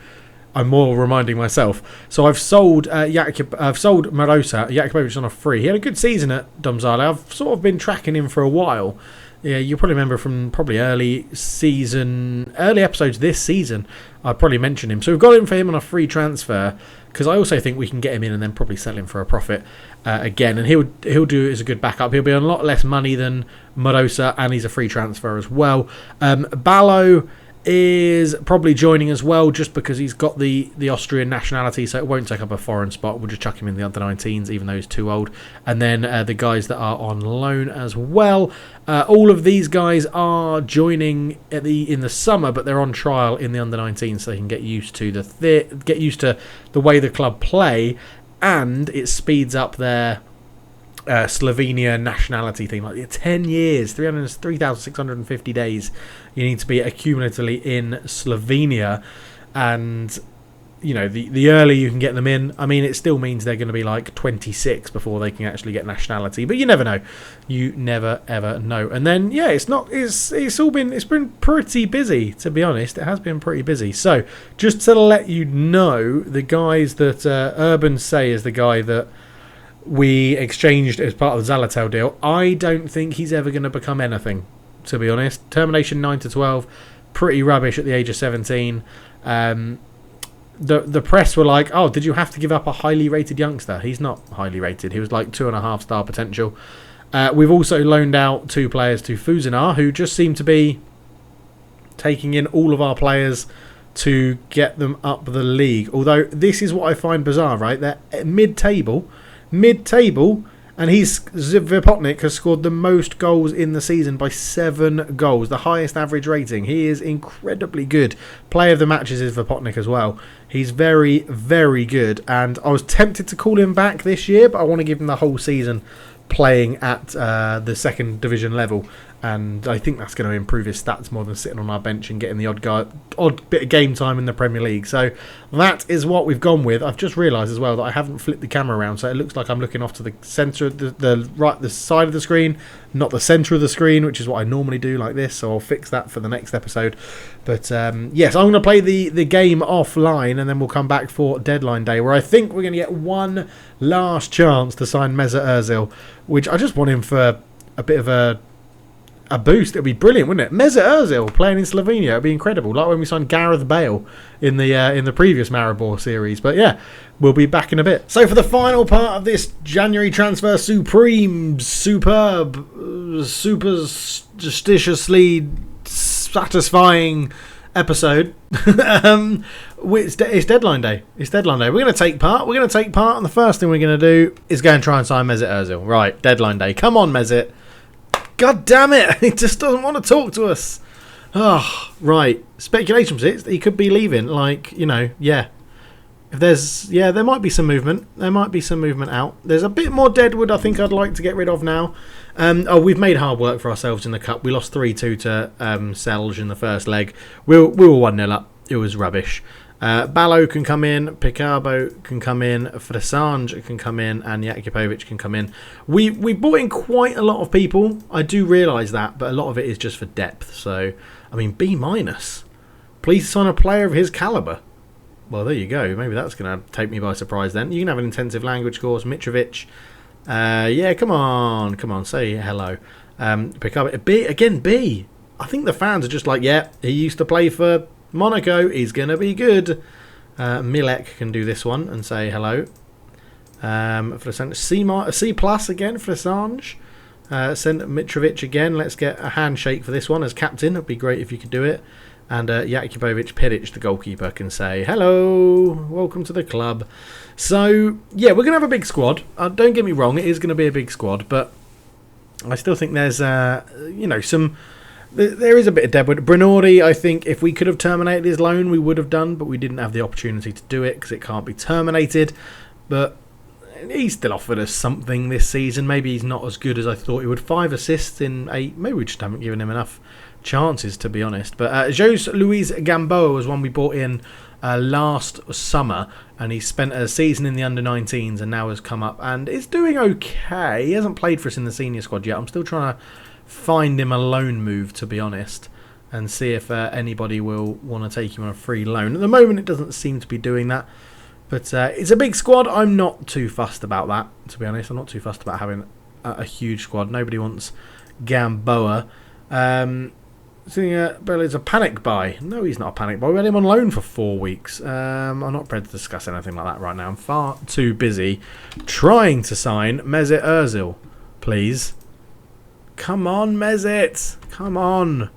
I'm more reminding myself. So I've sold Morosa. Jakupovic on a free. He had a good season at Domzale. I've sort of been tracking him for a while. Yeah, you probably remember from probably early episodes this season. I probably mentioned him. So we've got him for him on a free transfer because I also think we can get him in and then probably sell him for a profit again. And he'll do it as a good backup. He'll be on a lot less money than Morosa, and he's a free transfer as well. Ballo is probably joining as well just because he's got the Austrian nationality, so it won't take up a foreign spot. We'll just chuck him in the under-19s even though he's too old. And then the guys that are on loan as well, all of these guys are joining in the summer, but they're on trial in the under-19s so they can get used to the way the club play, and it speeds up their Slovenia nationality thing. Like 10 years, 3,650 days you need to be accumulatively in Slovenia, and you know, the earlier you can get them in, I mean, it still means they're going to be like 26 before they can actually get nationality. But you never know. You never ever know. And then yeah, it's been pretty busy, to be honest. It has been pretty busy. So just to let you know, the guys that Urban Say is the guy that we exchanged as part of the Zalatel deal, I don't think he's ever going to become anything, to be honest. Termination 9 to 12, pretty rubbish at the age of 17. The press were like, oh, did you have to give up a highly rated youngster? He's not highly rated. He was like 2.5 star potential. We've also loaned out 2 players to Fuzinar, who just seem to be taking in all of our players to get them up the league. Although this is what I find bizarre, right? They're mid-table, and Vipotnik has scored the most goals in the season by 7 goals, the highest average rating. He is incredibly good. Player of the matches is Vipotnik as well. He's very, very good, and I was tempted to call him back this year, but I want to give him the whole season playing at the second division level, and I think that's going to improve his stats more than sitting on our bench and getting the odd bit of game time in the Premier League. So that is what we've gone with. I've just realised as well that I haven't flipped the camera around, so it looks like I'm looking off to the centre of the side of the screen, not the centre of the screen, which is what I normally do like this. So I'll fix that for the next episode. But yes, I'm going to play the game offline, and then we'll come back for deadline day, where I think we're going to get one last chance to sign Mesut Ozil, which I just want him for a bit of a boost. It'd be brilliant, wouldn't it? Mesut Ozil playing in Slovenia, it'd be incredible. Like when we signed Gareth Bale in the previous Maribor series. But yeah, we'll be back in a bit. So for the final part of this January transfer superb, superstitiously satisfying episode, it's deadline day. It's deadline day. We're going to take part. And the first thing we're going to do is go and try and sign Mesut Ozil. Right, deadline day. Come on, Mesut. God damn it! He just doesn't want to talk to us. Oh, right. Speculation was he could be leaving. Like, you know, yeah. If there might be some movement. There might be some movement out. There's a bit more deadwood I think I'd like to get rid of now. We've made hard work for ourselves in the cup. We lost 3-2 to Selge in the first leg. We were 1-0 up. It was rubbish. Ballo can come in, Picabo can come in, Fresange can come in, and Jakupovic can come in. We brought in quite a lot of people. I do realise that, but a lot of it is just for depth. So, I mean, B-. Please sign a player of his calibre. Well, there you go. Maybe that's going to take me by surprise then. You can have an intensive language course. Mitrovic. Yeah, come on, say hello. Picabo. B. I think the fans are just like, yeah, he used to play for Monaco, he's going to be good. Milek can do this one and say hello. C plus again for Assange. Send Mitrovic again. Let's get a handshake for this one as captain. It'd be great if you could do it. And Jakupovic Pedic, the goalkeeper, can say hello, welcome to the club. So yeah, we're going to have a big squad. Don't get me wrong, it is going to be a big squad, but I still think there's some. There is a bit of deadwood. Brinori, I think if we could have terminated his loan, we would have done, but we didn't have the opportunity to do it because it can't be terminated. But he's still offered us something this season. Maybe he's not as good as I thought he would. 5 assists in 8. Maybe we just haven't given him enough chances, to be honest. But Jose Luis Gamboa was one we bought in last summer, and he spent a season in the under-19s and now has come up and is doing okay. He hasn't played for us in the senior squad yet. I'm still trying to find him a loan move, to be honest, and see if anybody will want to take him on a free loan. At the moment it doesn't seem to be doing that, but it's a big squad. I'm not too fussed about that, to be honest. I'm not too fussed about having a huge squad. Nobody wants Gamboa. Bell is a panic buy. No, he's not a panic buy. We had him on loan for 4 weeks. I'm not prepared to discuss anything like that right now. I'm far too busy trying to sign Mesut Ozil. Please. Come on, Mesut. Come on.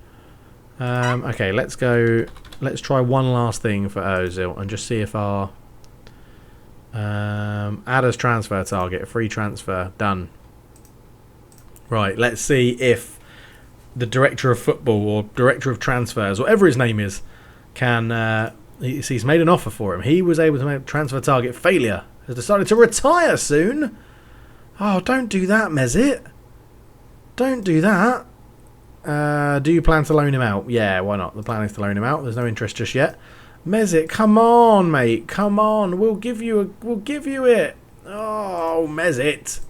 Okay, let's go. Let's try one last thing for Ozil and just see if our add as transfer target, free transfer, done. Right, let's see if the director of football or director of transfers, whatever his name is, can. He's made an offer for him. He was able to make transfer target failure. Has decided to retire soon. Oh, don't do that, Mesut. Don't do that. Do you plan to loan him out? Yeah, why not? The plan is to loan him out. There's no interest just yet. Mezit, come on, mate. Come on. We'll give you it. Oh, Mezit.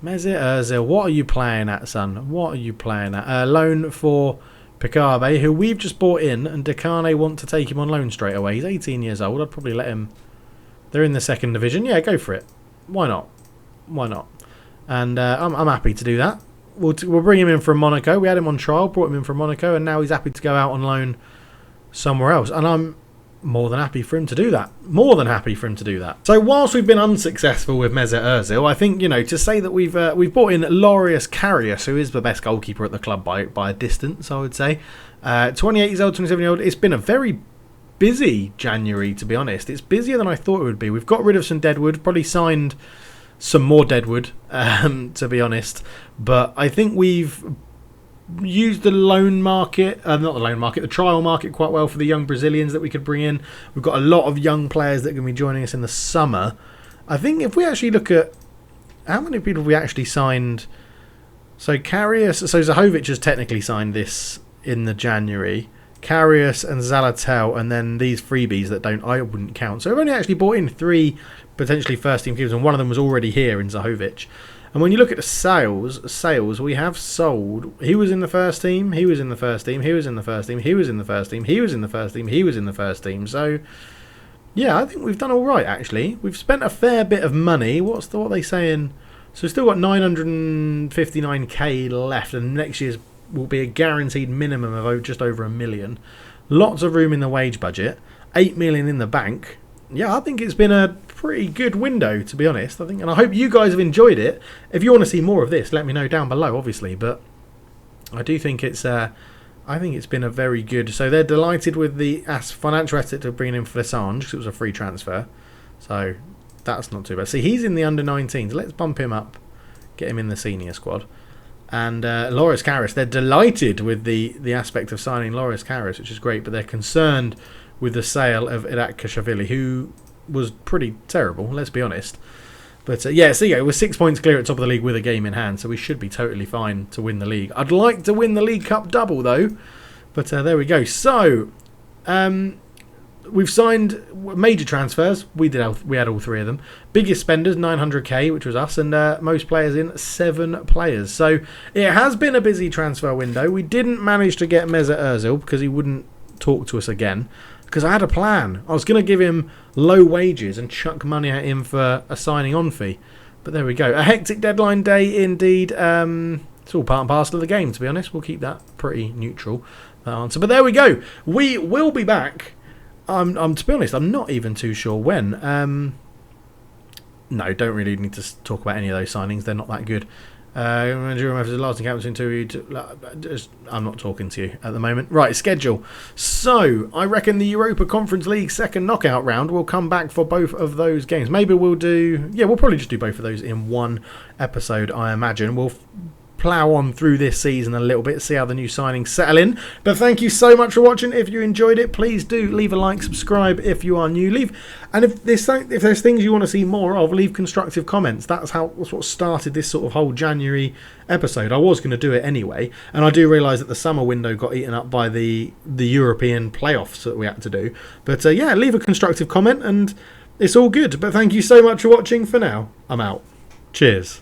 Mesut Ozil, what are you playing at, son? What are you playing at? Loan for Picabe, who we've just bought in, and Dekane want to take him on loan straight away. He's 18 years old. I'd probably let him. They're in the second division. Yeah, go for it. Why not? Why not? And I'm happy to do that. We'll bring him in from Monaco. We had him on trial, brought him in from Monaco, and now he's happy to go out on loan somewhere else. And I'm more than happy for him to do that. More than happy for him to do that. So whilst we've been unsuccessful with Mesut Ozil, I think, you know, to say that we've brought in Loris Karius, who is the best goalkeeper at the club by a distance, I would say. 28 years old, 27 years old. It's been a very busy January, to be honest. It's busier than I thought it would be. We've got rid of some deadwood, probably signed some more deadwood, to be honest. But I think we've used the loan market, not the loan market, the trial market quite well for the young Brazilians that we could bring in. We've got a lot of young players that are going to be joining us in the summer. I think if we actually look at how many people have we actually signed. So Karius, so Zahovic has technically signed this in the January. Karius and Zalatel, and then these freebies that I wouldn't count. So we've only actually bought in 3 potentially first team keepers, and one of them was already here in Zahovic. And when you look at the sales, we have sold. He was in the first team. He was in the first team. He was in the first team. He was in the first team. He was in the first team. He was in the first team. So, yeah, I think we've done all right, actually. We've spent a fair bit of money. What are they saying? So we've still got 959k left, and next year's will be a guaranteed minimum of just over $1 million. Lots of room in the wage budget. 8 million in the bank. Yeah, I think it's been a pretty good window, to be honest. I think, and I hope you guys have enjoyed it. If you want to see more of this, let me know down below, obviously. But I do think it's been a very good. So they're delighted with the financial asset of bringing in Flesange, because it was a free transfer. So that's not too bad. See, he's in the under-19s. Let's bump him up, get him in the senior squad. And Loris Karius, they're delighted with the aspect of signing Loris Karius, which is great. But they're concerned with the sale of Irak Kashvili, who was pretty terrible, let's be honest. But yeah, so yeah, we're 6 points clear at top of the league with a game in hand, so we should be totally fine to win the league. I'd like to win the League Cup double, though. But there we go. So, we've signed major transfers. We had all 3 of them. Biggest spenders, 900k, which was us, and most players in, 7 players. So, it has been a busy transfer window. We didn't manage to get Mesut Ozil because he wouldn't talk to us again. Because I had a plan. I was going to give him low wages and chuck money at him for a signing on fee. But there we go. A hectic deadline day indeed. It's all part and parcel of the game, to be honest. We'll keep that pretty neutral, that answer. But there we go. We will be back. To be honest, I'm not even too sure when. No, don't really need to talk about any of those signings. They're not that good. Managerial methods lasting captain I'm not talking to you at the moment. Right, schedule. So, I reckon the Europa Conference League second knockout round will come back for both of those games. Maybe we'll probably just do both of those in one episode, I imagine. We'll plough on through this season a little bit, see how the new signings settle in. But thank you so much for watching. If you enjoyed it, please do leave a like, subscribe if you are new. And if there's things you want to see more of, leave constructive comments. That's what started this sort of whole January episode. I was going to do it anyway, and I do realise that the summer window got eaten up by the European playoffs that we had to do. But yeah, leave a constructive comment and it's all good. But thank you so much for watching. For now, I'm out. Cheers.